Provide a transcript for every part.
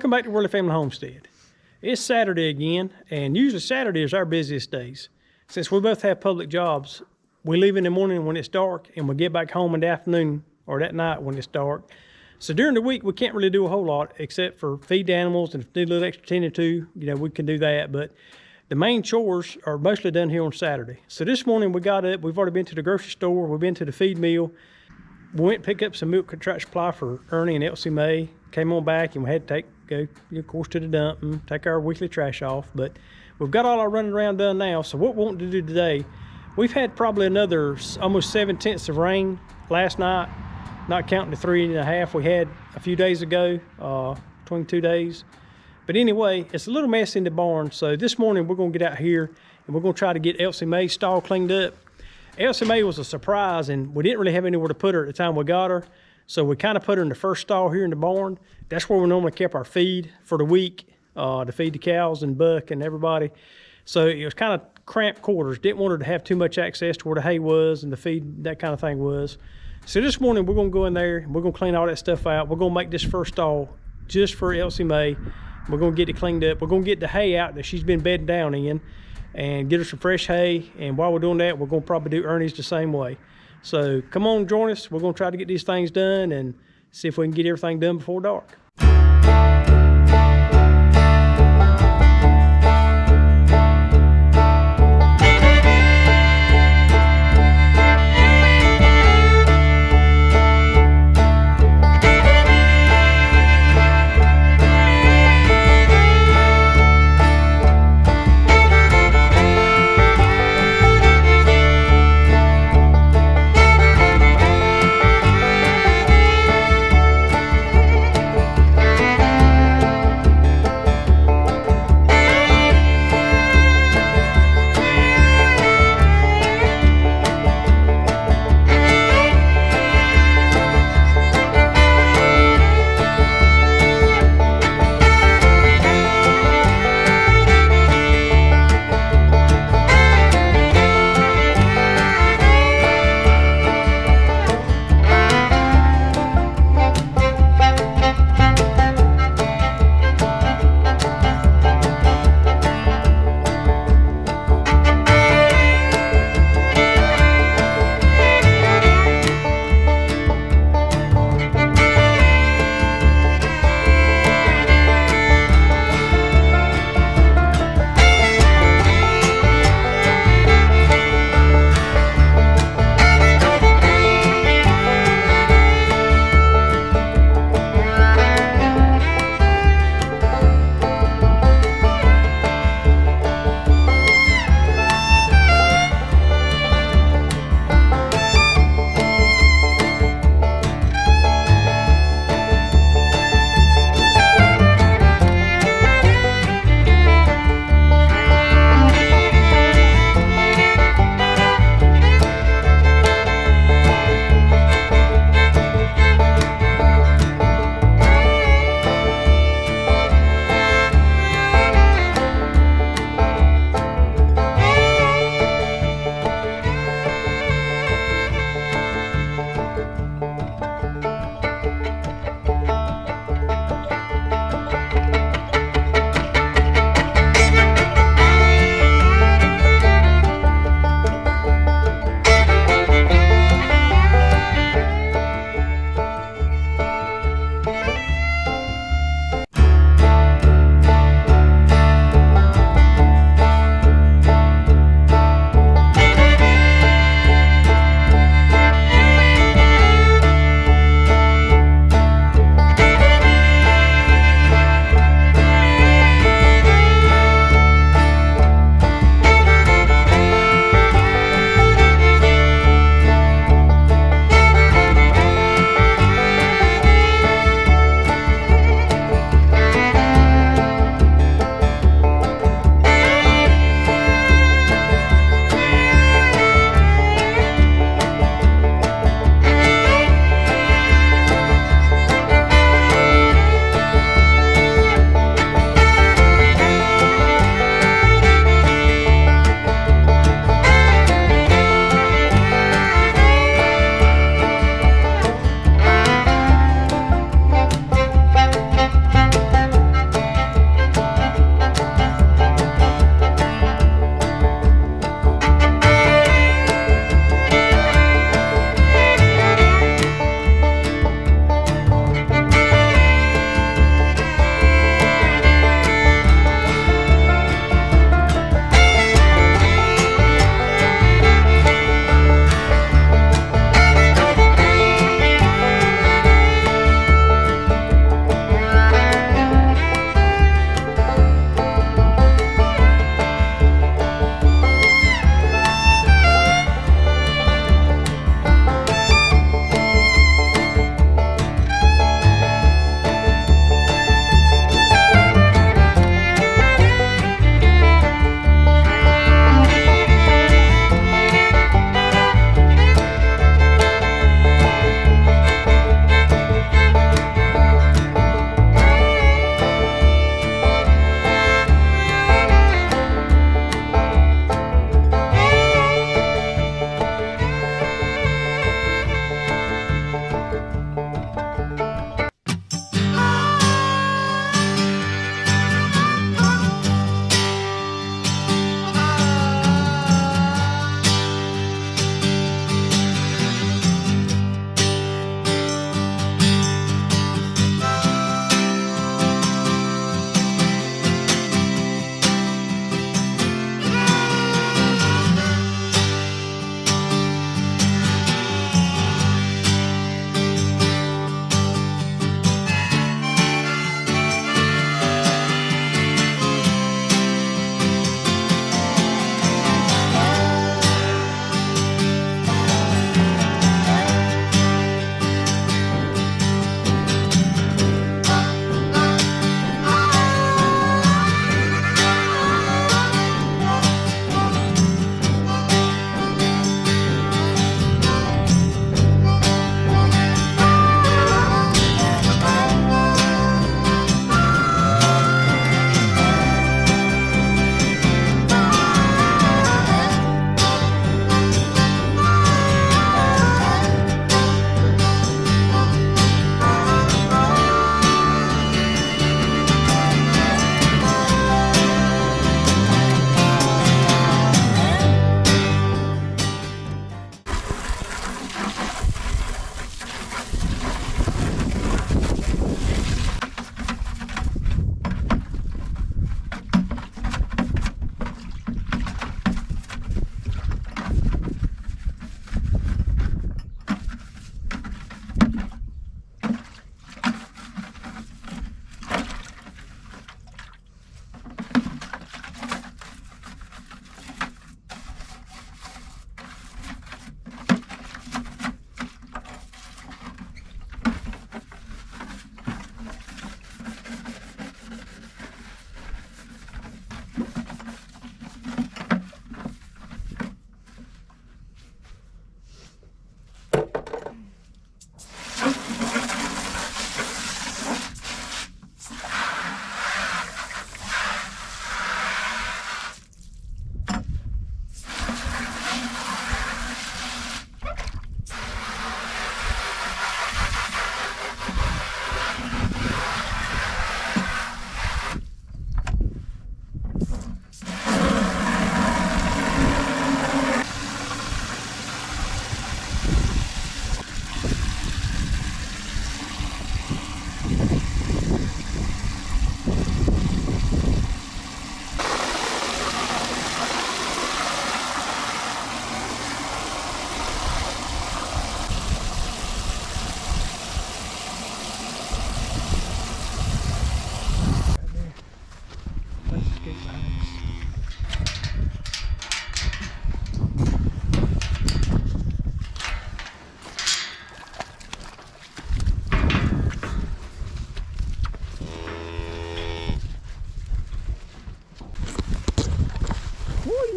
Welcome back to Worley Family Homestead. It's Saturday again, and usually Saturday is our busiest days. Since we both have public jobs, we leave in the morning when it's dark, and we get back home in the afternoon or that night when it's dark. So during the week, we can't really do a whole lot except for feed the animals, and if we do a little extra tending to, we can do that. But the main chores are mostly done here on Saturday. So this morning we got up, we've already been to the grocery store, we've been to the feed mill. We went and picked up some milk Tractor Supply for Ernie and Elsie Mae. Came on back and we had to go, of course, to the dump and take our weekly trash off. But we've got all our running around done now. So what we want to do today, we've had probably another almost 7/10 of rain last night, not counting the 3.5 we had a few days ago, between 2 days. But anyway, it's a little messy in the barn. So this morning we're gonna get out here and we're gonna try to get Elsie Mae's stall cleaned up. Elsie Mae was a surprise, and we didn't really have anywhere to put her at the time we got her. So we kind of put her in the first stall here in the barn. That's where we normally kept our feed for the week, to feed the cows and Buck and everybody. So it was kind of cramped quarters. Didn't want her to have too much access to where the hay was and the feed, that kind of thing was. So this morning we're gonna go in there, and we're gonna clean all that stuff out. We're gonna make this first stall just for Elsie Mae. We're gonna get it cleaned up. We're gonna get the hay out that she's been bedding down in and get her some fresh hay. And while we're doing that, we're gonna probably do Ernie's the same way. So come on, join us. We're gonna try to get these things done and see if we can get everything done before dark.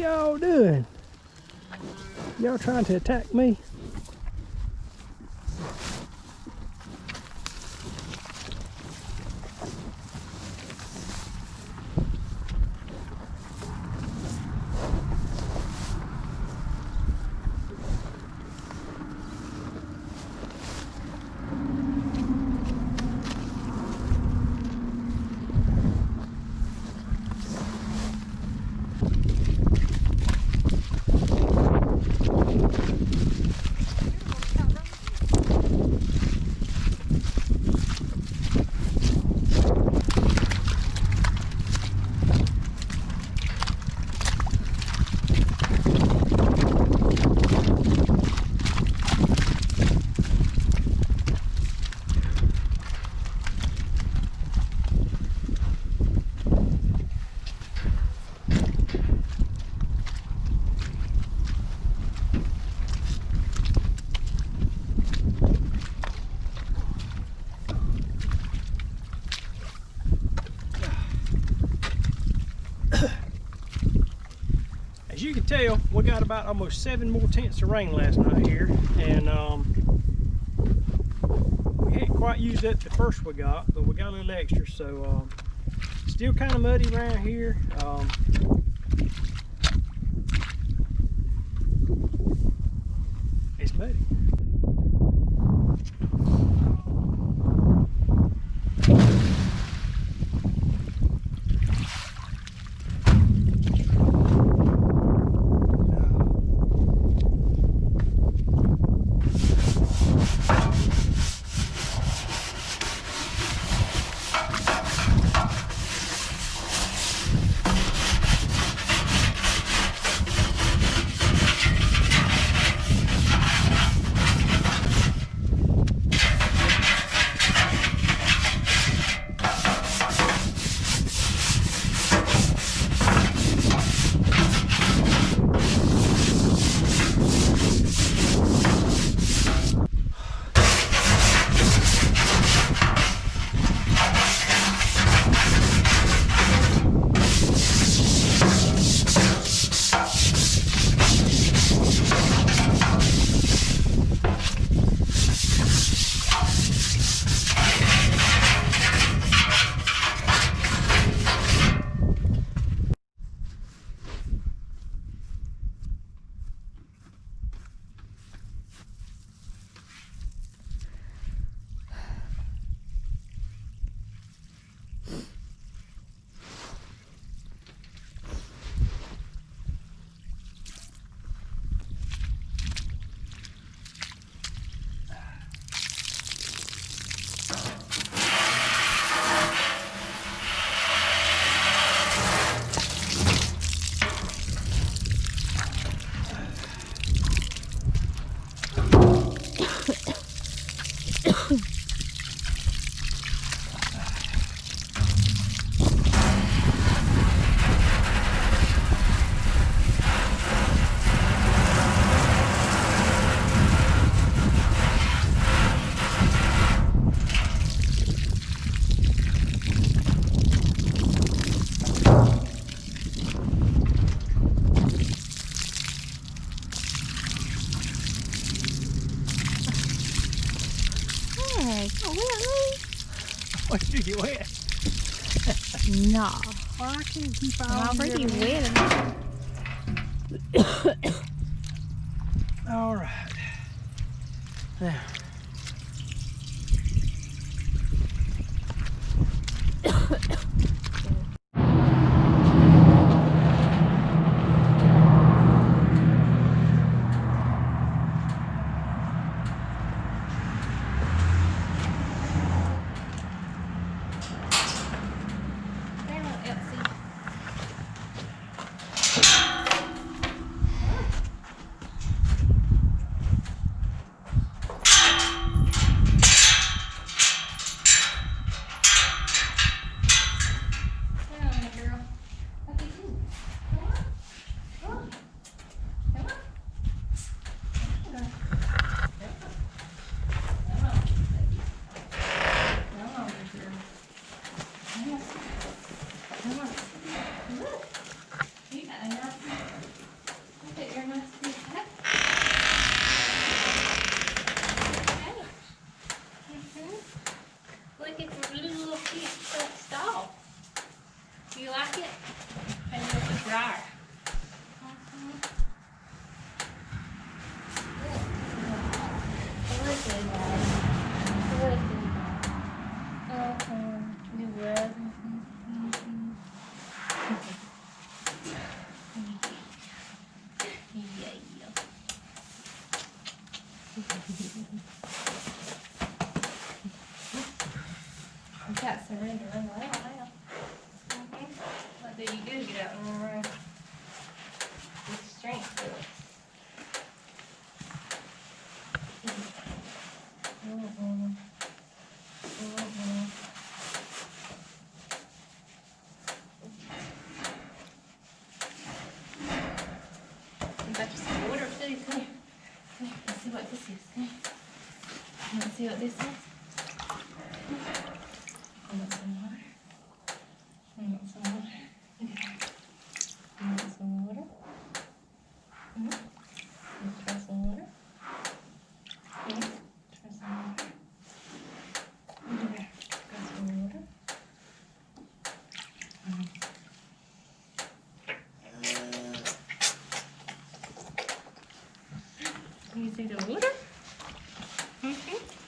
y'all doing? Y'all trying to attack me? As you can tell, we got about almost 7 more tenths of rain last night here, and we hadn't quite used up the first we got, but we got a little extra, so still kind of muddy around here. It's muddy. What did you get wet? No. Well, I can't keep on. I'm already wet. All right. Now. Come on. Look. You got enough. very nice to be back. Look at the little cute stall. Do you like it? And it's dry. Look at that. Look at that. You rub. You got surrender run around now. What do you do? Get out and run around. With strength to it. You got you some water too. Come here. Come here. Let's see what this is. Come here. Let's see what this is. I want some water. I want some water. Look at that. I want some water. Let's try some water. Try some water. Look at that. Got some water. You see the water?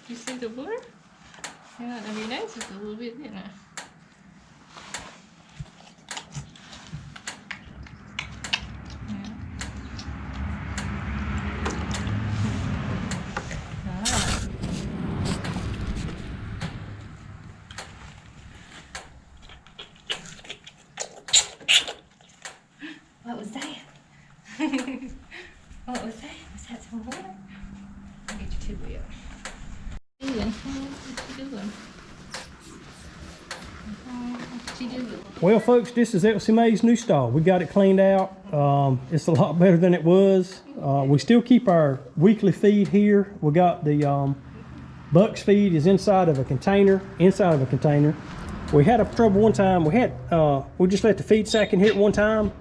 You see the water? Yeah, I mean, that's just a little bit, didn't I? Yeah. Ah. What was that? What was that? Was that some water? I'll get you two wet. What you doing? What you doing? Well, folks, this is Elsie Mae's new stall. We got it cleaned out. It's a lot better than it was. We still keep our weekly feed here. We got the Buck's feed is inside of a container. We had a trouble one time. We just let the feed sack in here at one time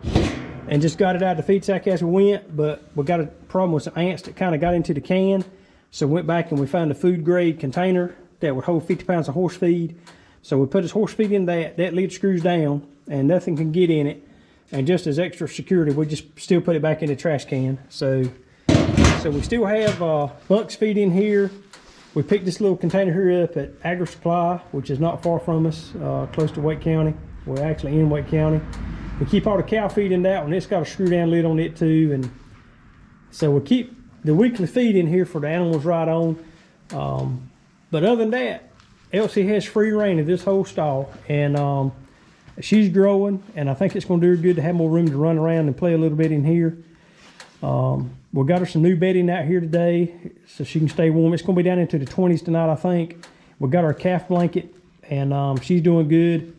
and just got it out of the feed sack as we went. But we got a problem with some ants that kind of got into the can. So we went back and we found a food grade container that would hold 50 pounds of horse feed. So we put his horse feed in that lid screws down and nothing can get in it. And just as extra security, we just still put it back in the trash can. So we still have Buck's feed in here. We picked this little container here up at Agri Supply, which is not far from us, close to Wake County. We're actually in Wake County. We keep all the cow feed in that one. It's got a screw down lid on it too. And so we keep the weekly feed in here for the animals right on. But other than that, Elsie has free reign of this whole stall, and she's growing, and I think it's going to do her good to have more room to run around and play a little bit in here. We got her some new bedding out here today so she can stay warm. It's going to be down into the 20s tonight, I think. We got her calf blanket, and she's doing good.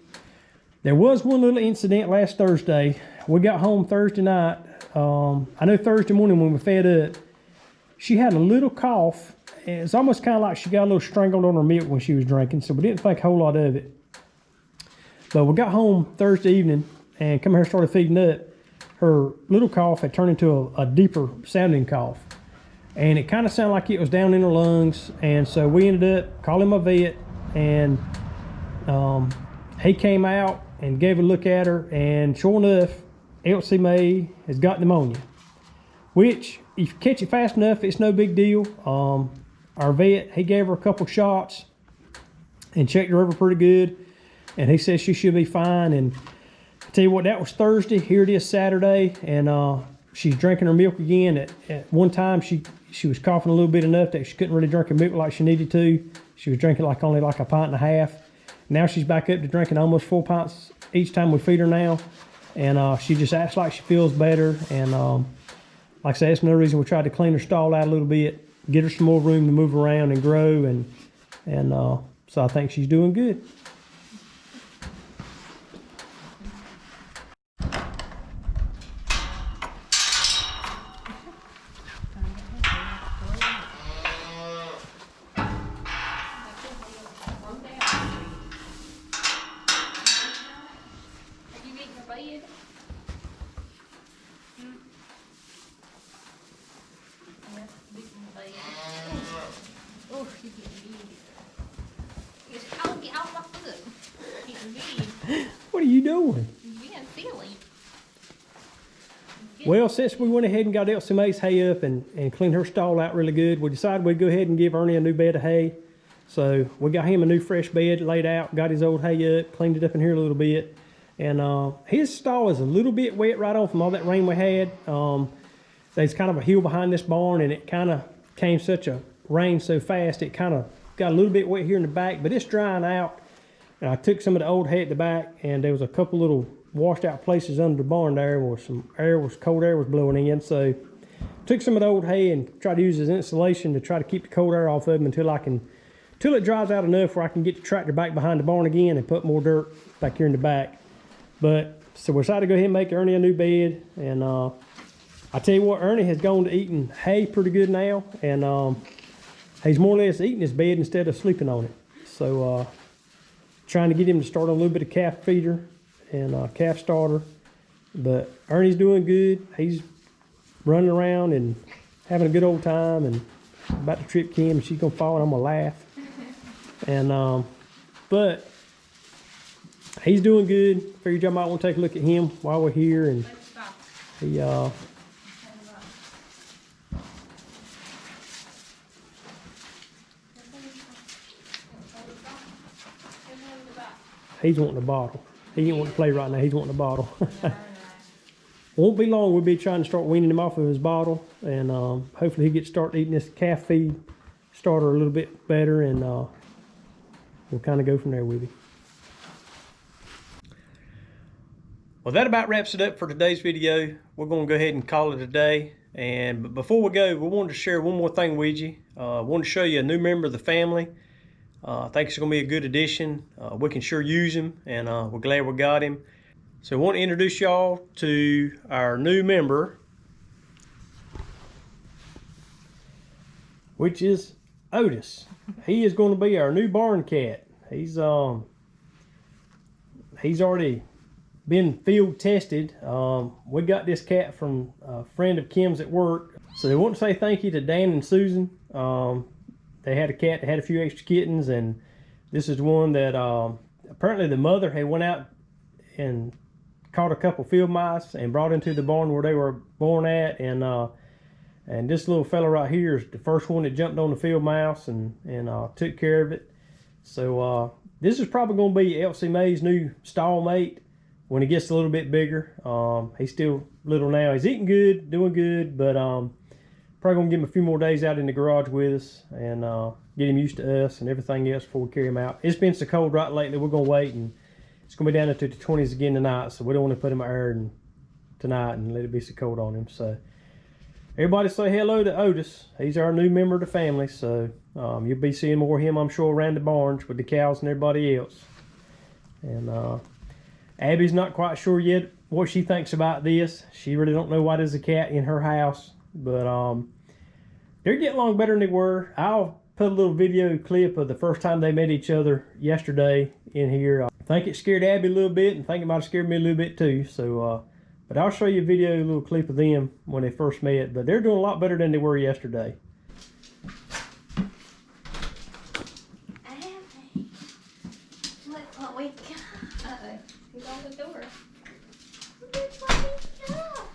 There was one little incident last Thursday. We got home Thursday night. I know Thursday morning when we fed up, she had a little cough. It's almost kind of like she got a little strangled on her milk when she was drinking, so we didn't think a whole lot of it. But we got home Thursday evening and come here and started feeding up. Her little cough had turned into a deeper sounding cough. And it kind of sounded like it was down in her lungs. And so we ended up calling my vet, and he came out and gave a look at her, and sure enough, Elsie Mae has got pneumonia. Which, if you catch it fast enough, it's no big deal. Our vet, he gave her a couple shots and checked her over pretty good. And he says she should be fine. And I tell you what, that was Thursday. Here it is Saturday. And she's drinking her milk again. At one time, she was coughing a little bit enough that she couldn't really drink her milk like she needed to. She was drinking only like a pint and a half. Now she's back up to drinking almost 4 pints each time we feed her now. And she just acts like she feels better. And like I said, that's another reason we tried to clean her stall out a little bit, get her some more room to move around and grow. And so I think she's doing good. doing? Being silly. Well, since we went ahead and got Elsie Mae's hay up and cleaned her stall out really good, we decided we'd go ahead and give Ernie a new bed of hay. So we got him a new fresh bed laid out, got his old hay up, cleaned it up in here a little bit. And his stall is a little bit wet right on from all that rain we had. There's kind of a hill behind this barn, and it kind of came such a rain so fast, it kind of got a little bit wet here in the back, but it's drying out. And I took some of the old hay at the back, and there was a couple little washed out places under the barn there where some cold air was blowing in. So took some of the old hay and tried to use as insulation to try to keep the cold air off of them until it dries out enough where I can get the tractor back behind the barn again and put more dirt back here in the back. But so we decided to go ahead and make Ernie a new bed. And I tell you what, Ernie has gone to eating hay pretty good now, and he's more or less eating his bed instead of sleeping on it. So trying to get him to start on a little bit of calf feeder and calf starter. But Ernie's doing good. He's running around and having a good old time, and about to trip Kim, and she's gonna fall and I'm gonna laugh. And but he's doing good. Figured y'all might want to take a look at him while we're here. And he he's wanting a bottle. He ain't wanting to play right now. He's wanting a bottle. Won't be long. We'll be trying to start weaning him off of his bottle, and hopefully he gets start eating this calf feed starter a little bit better, and we'll kind of go from there with him. Well, that about wraps it up for today's video. We're going to go ahead and call it a day. But before we go, we wanted to share one more thing with you. I wanted to show you a new member of the family. I think it's going to be a good addition. We can sure use him, and we're glad we got him. So I want to introduce y'all to our new member, which is Otis. He is going to be our new barn cat. He's already been field tested. We got this cat from a friend of Kim's at work. So they want to say thank you to Dan and Susan. They had a cat that had a few extra kittens, and this is one that apparently the mother had went out and caught a couple field mice and brought into the barn where they were born at. And this little fella right here is the first one that jumped on the field mouse and took care of it. So this is probably going to be Elsie Mae's new stall mate when he gets a little bit bigger. He's still little now. He's eating good, doing good, but probably going to give him a few more days out in the garage with us and get him used to us and everything else before we carry him out. It's been so cold right lately, we're going to wait, and it's going to be down into the 20s again tonight, so we don't want to put him out here tonight and let it be so cold on him. So everybody say hello to Otis. He's our new member of the family, so you'll be seeing more of him, I'm sure, around the barns with the cows and everybody else. And Abby's not quite sure yet what she thinks about this. She really don't know why there's a cat in her house, but they're getting along better than they were. I'll put a little video clip of the first time they met each other yesterday in here. I think it scared Abby a little bit, and I think it might have scared me a little bit too. So, but I'll show you a video, a little clip of them when they first met. But they're doing a lot better than they were yesterday. Abby, look what we got. He's on the door. Look what we got.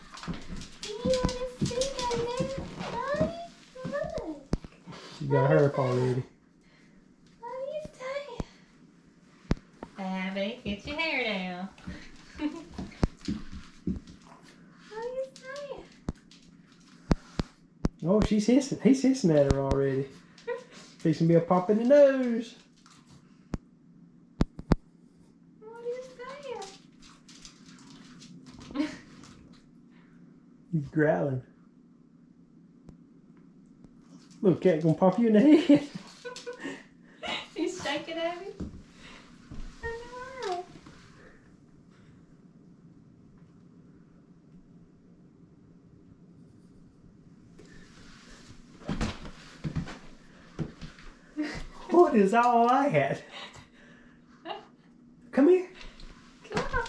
Do you want to see that there, buddy? Look. She got her up already. What do you say? Abby, get your hair down. What do you say? Oh, she's hissing. He's hissing at her already. Fixing to be a pop in the nose. What do you say? He's growling. Little cat gonna pop you in the head. He's shaking at me. I know. What is all that? Come here. Come on.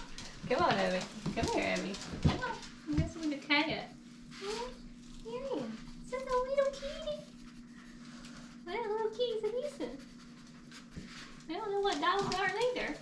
Come on, Abby. Come here, Abby. Come on. This is the cat. Here he is. It's just a little kitty. That little kitty's a decent. I don't know what dogs are either.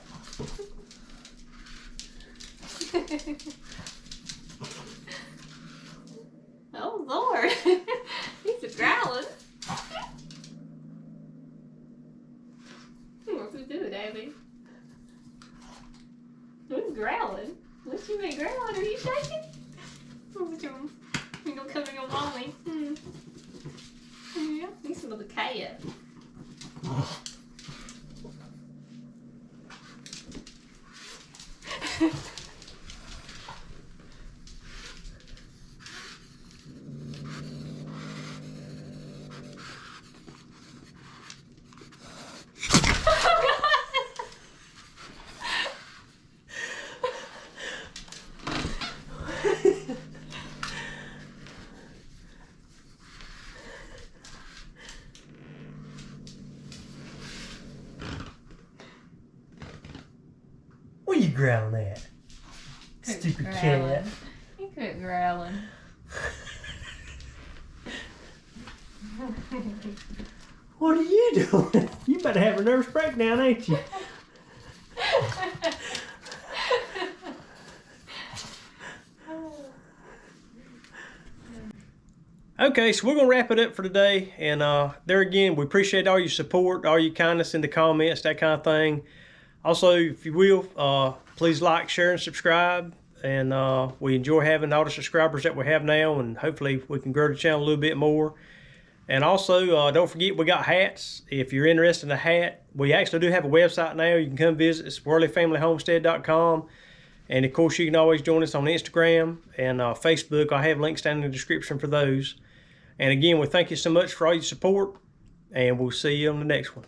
growling at? Stupid cat. You quit growling. What are you doing? You better have a nervous breakdown, ain't you? Okay, so we're going to wrap it up for today. And there again, we appreciate all your support, all your kindness in the comments, that kind of thing. Also, if you will, please like, share, and subscribe. And we enjoy having all the subscribers that we have now. And hopefully we can grow the channel a little bit more. And also, don't forget, we got hats. If you're interested in a hat, we actually do have a website now. You can come visit. It's WorleyFamilyHomestead.com. And, of course, you can always join us on Instagram and Facebook. I have links down in the description for those. And, again, we thank you so much for all your support. And we'll see you on the next one.